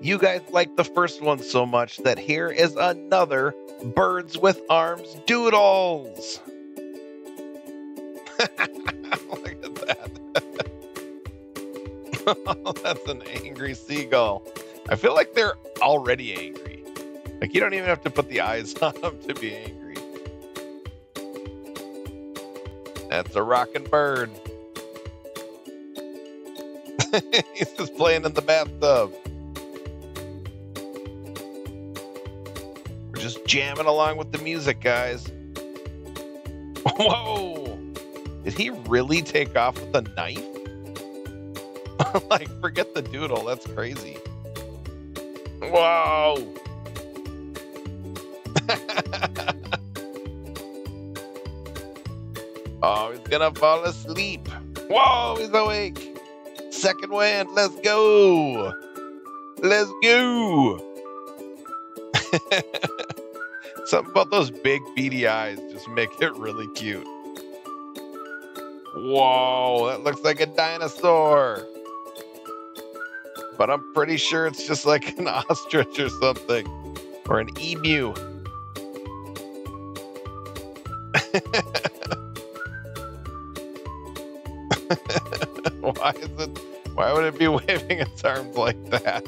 You guys liked the first one so much that here is another Birds with Arms Doodles. Look at that. Oh, that's an angry seagull. I feel like they're already angry. Like, you don't even have to put the eyes on them to be angry. That's a rockin' bird. He's just playing in the bathtub. We're just jamming along with the music, guys. Whoa! Did he really take off with a knife? Like, forget the doodle. That's crazy. Whoa! Oh, he's gonna fall asleep. Whoa, he's awake. Second wind, let's go. Let's go. Something about those big beady eyes just make it really cute. Whoa, that looks like a dinosaur. But I'm pretty sure it's just like an ostrich or something. Or an emu. Why would it be waving its arms like that?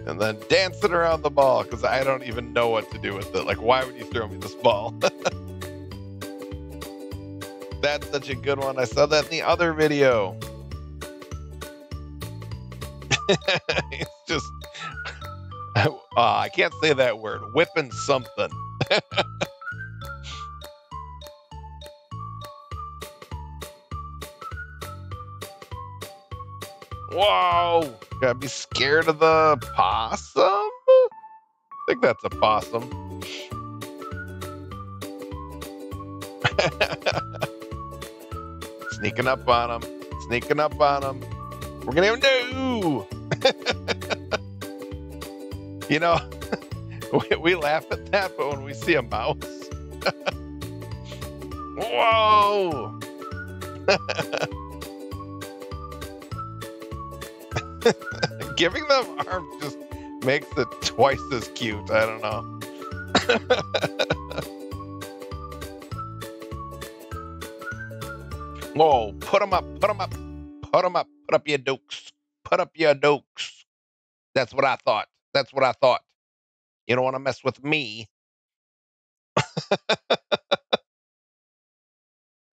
And then dancing around the ball, because I don't even know what to do with it. Like, why would you throw me this ball? That's such a good one. I saw that in the other video. It's just... I can't say that word. Whipping something. Whoa! Gotta be scared of the possum? I think that's a possum. Sneaking up on him. Sneaking up on him. We're gonna have no! You know, we laugh at that, but when we see a mouse... Whoa! Giving them arms just makes it twice as cute. I don't know. Whoa, put them up, put them up, put them up, put up your dokes, put up your dokes. That's what I thought. That's what I thought. You don't want to mess with me.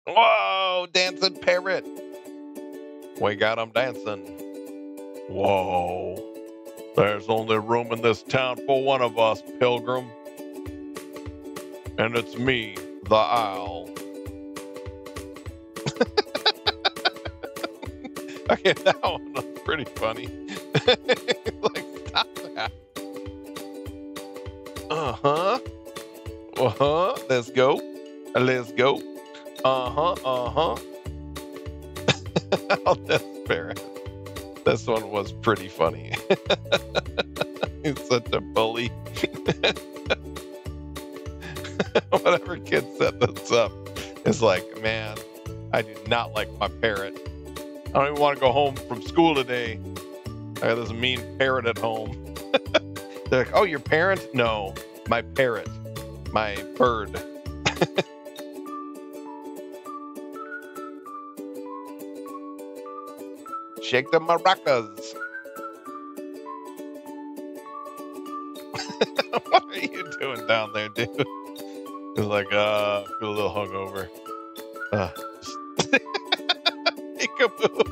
Whoa, dancing parrot. We got him dancing. Whoa. There's only room in this town for one of us, Pilgrim. And it's me, the owl. Okay, that one was pretty funny. Like, stop that. Uh-huh. Uh-huh. Let's go. Let's go. Uh-huh. Uh-huh. Oh, that's parrot. This one was pretty funny. He's such a bully. Whatever kid set this up is like, man, I do not like my parrot. I don't even want to go home from school today. I got this mean parrot at home. They're like, oh, your parent? No, my parrot. My bird. Shake the maracas. What are you doing down there, dude? He's like, feel a little hungover. Peekaboo.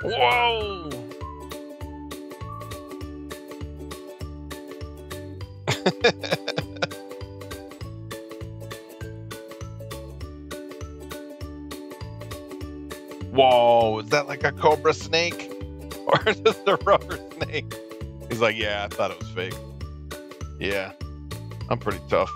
Whoa. Whoa, is that like a cobra snake? Or just a rubber snake? He's like, yeah, I thought it was fake. Yeah, I'm pretty tough.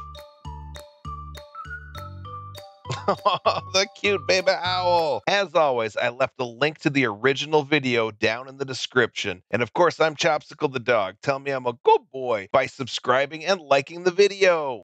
The cute baby owl. As always, I left a link to the original video down in the description. And of course, I'm Chopsicle the dog. Tell me I'm a good boy by subscribing and liking the video.